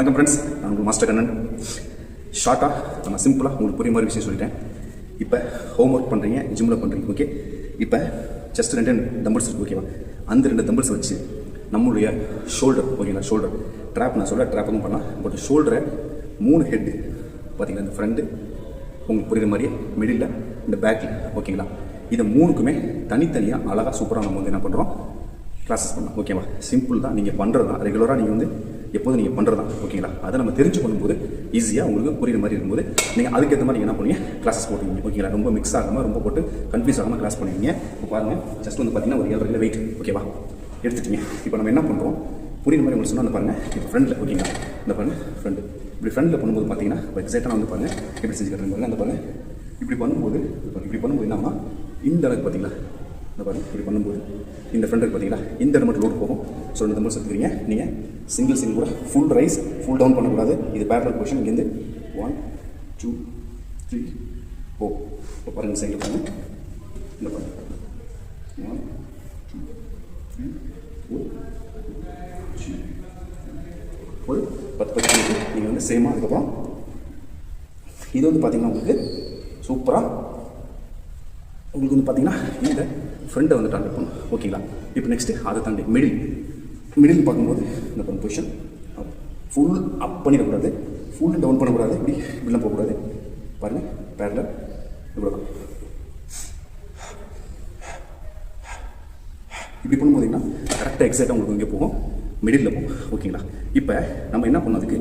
வணக்கம் ஃப்ரெண்ட்ஸ், நான் உங்கள் மாஸ்டர் கண்ணன். ஷார்ட்டாக நம்ம சிம்பிளாக உங்களுக்கு புரிய மாதிரி விஷயம் சொல்லிட்டேன். இப்போ ஹோம் ஒர்க் பண்ணுறீங்க, ஜிம்மில் பண்ணுறீங்க, ஓகே. இப்போ ஜஸ்ட் 2 டம்பிள்ஸ் இருக்குது, ஓகேவா? அந்த 2 டம்பிள்ஸ் வச்சு நம்மளுடைய ஷோல்டர், ஓகேங்களா, ஷோல்டர் ட்ராப், நான் சொல்ல ட்ராப்பும் பண்ணலாம், பட் ஷோல்டரை 3 ஹெட்டு பார்த்தீங்கன்னா, இந்த ஃப்ரண்ட்டு உங்களுக்கு புரியுற மாதிரியே, மிடில், இந்த பேக்கில், ஓகேங்களா. இதை 3க்குமே தனித்தனியாக அழகாக சூப்பராக நம்ம வந்து என்ன பண்ணுறோம், கிளாஸஸ் பண்ணலாம், ஓகேவா? சிம்பிள் தான், நீங்கள் பண்ணுறது தான், ரெகுலராக நீங்கள் வந்து எப்போதும் நீங்கள் பண்ணுறது தான், ஓகேங்களா. அதை நம்ம தெரிஞ்சு பண்ணும்போது ஈஸியாக உங்களுக்கு புரியுற மாதிரி இருக்கும்போது நீங்கள் அதுக்கேற்ற மாதிரி என்ன பண்ணுவீங்க, கிளாஸஸ் போட்டுவீங்க, ஓகேங்களா. ரொம்ப மிக்ஸ் ஆகாமல், ரொம்ப போட்டு கன்ஃபியூஸ் ஆகாமல் கிளாஸ் பண்ணுவீங்க. இப்போ பாருங்கள், ஜஸ்ட் வந்து பார்த்தீங்கன்னா ஒரு 7 வெயிட், ஓகேவா, எடுத்துட்டீங்க. இப்போ நம்ம என்ன பண்ணுறோம், புரியுற மாதிரி உங்களுக்கு சொன்னால் அந்த பாருங்கள், இப்போ ஃப்ரெண்டில், ஓகேங்களா, இந்த பாருங்கள் ஃப்ரெண்டு, இப்படி ஃப்ரெண்டில் பண்ணும்போது பார்த்தீங்கன்னா இப்போ எக்ஸாக்டாக வந்து பாருங்கள் எப்படி செஞ்சு கட்டுறது பாருங்கள். அந்த பாருங்கள் இப்படி பண்ணும்போது என்னன்னா இந்த அளவுக்கு பார்த்தீங்களா, இந்த பாருங்கள் இப்படி பண்ணும்போது இந்த ஃப்ரெண்டுக்கு பார்த்தீங்களா இந்த இடம் மட்டும் லோடு போகும். ஸோ இந்த மாதிரி எடுத்துக்கிறீங்க நீங்கள், சிங்கிள் கூட ஃபுல் ரைஸ் ஃபுல் டவுன் பண்ணக்கூடாது. இது பேரலல் பொசிஷன். இங்கேருந்து 1 2 3 4. இப்போ பாருங்கள் சைடில் பாருங்கள், இந்த பாருங்கள் 1 2 3 4 ஒரு 10 நீங்கள் வந்து சேமாக. அதுக்கப்புறம் இது வந்து பார்த்தீங்கன்னா உங்களுக்கு சூப்பராக உங்களுக்கு வந்து பார்த்தீங்கன்னா இந்த ஃப்ரெண்டை வந்து டார்கெட் பண்ணும், ஓகேங்களா. இப்போ நெக்ஸ்ட்டு அதை தாண்டி மிடில் பார்க்கும்போது இந்த பொசிஷன் ஃபுல் அப் பண்ணிடக்கூடாது, ஃபுல் டவுன் பண்ணக்கூடாது, இப்படிலாம் போகக்கூடாது. பாருங்கள் பேரலல் இவ்வளோ தான். இப்படி பண்ணும்போதுங்கன்னா கரெக்டாக எக்ஸாக்டாக உங்களுக்கு இங்கே போகும், மிடில் போகும், ஓகேங்களா. இப்போ நம்ம என்ன பண்ணதுக்கு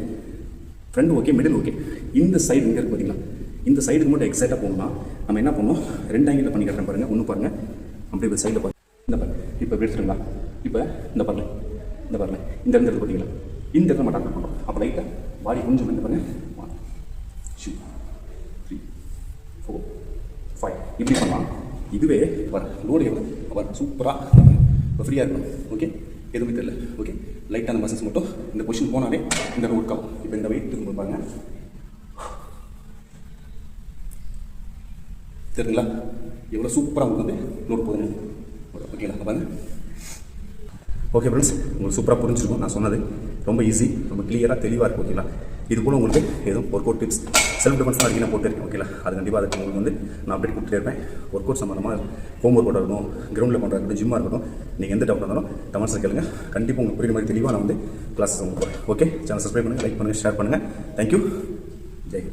ஃப்ரெண்டு ஓகே, மிடில் ஓகே, இந்த சைடு இங்கே இருக்குது பார்த்தீங்களா, இந்த சைடுக்கு மட்டும் எக்ஸாக்டாக போகணும்னா நம்ம என்ன பண்ணணும், 2 ஆங்கிளில் பண்ணி கட்டுறேன் பாருங்கள். ஒன்று பாருங்கள் அப்படியே இப்போ சைடில் பாருங்கள், இந்த பாருங்கள் இப்போ எப்படி எடுத்துருங்களா. இப்போ இந்த பாருங்கள் இந்த இடத்துல பார்த்தீங்களா, இந்த இடத்துல மட்டும் டார்கெட் பண்ணுறோம். அப்போ லைட்டாக பாடி கொஞ்சம் வந்து பாருங்கள் 1 2 3 4 5 இப்படி பண்ணலாம். இதுவே பாருங்கள் லோடு எவ்வளோ பாருங்கள் சூப்பராக இப்போ ஃப்ரீயாக இருக்கணும், ஓகே. எதுவுமே தெரியல, ஓகே. லைட்டாக அந்த மசில்ஸ் மட்டும் இந்த பொசிஷன் போனாலே இந்த ஒர்க் ஆகும். இப்போ இந்த வெயிட் இருக்கும்போது பாருங்கள் தெரியுங்களா எவ்வளோ சூப்பராக உங்களுக்கு வந்து லோடு போகுதுன்னு, ஓகேங்களா. பாருங்கள் ஓகே ஃப்ரெண்ட்ஸ், உங்களுக்கு சூப்பராக புரிஞ்சிருக்கும். நான் சொன்னது ரொம்ப ஈஸி, ரொம்ப கிளியராக தெளிவாக இருக்கும், ஓகேங்களா. இது போல் உங்களுக்கு எதுவும் work out tips, self defence அடிக்க நான் போட்டுருக்கேன், ஓகேங்களா. அது கண்டிப்பாக அதுக்கு உங்களுக்கு வந்து நான் அப்டேட் கொடுத்துட்டே இருப்பேன். ஒர்க் அவுட் சம்மந்தமாக ஹோம் ஒர்க் அவுட் இருக்கணும், கிரவுண்டில் பண்ணுறது இருக்கட்டும், ஜிம்மாக இருக்கட்டும், நீங்கள் எந்த டவுட் இருந்தாலும் கமெண்ட்ஸில் கேளுங்க. கண்டிப்பாக உங்களுக்கு புரியுற மாதிரி தெளிவாக நான் வந்து கிளாஸஸ் உங்களுக்கு போகிறேன், ஓகே. சேனல் சப்ஸ்கிரைப் பண்ணுங்கள், லைக் பண்ணுங்கள், ஷேர் பண்ணுங்கள். தேங்க்யூ. ஜெய்.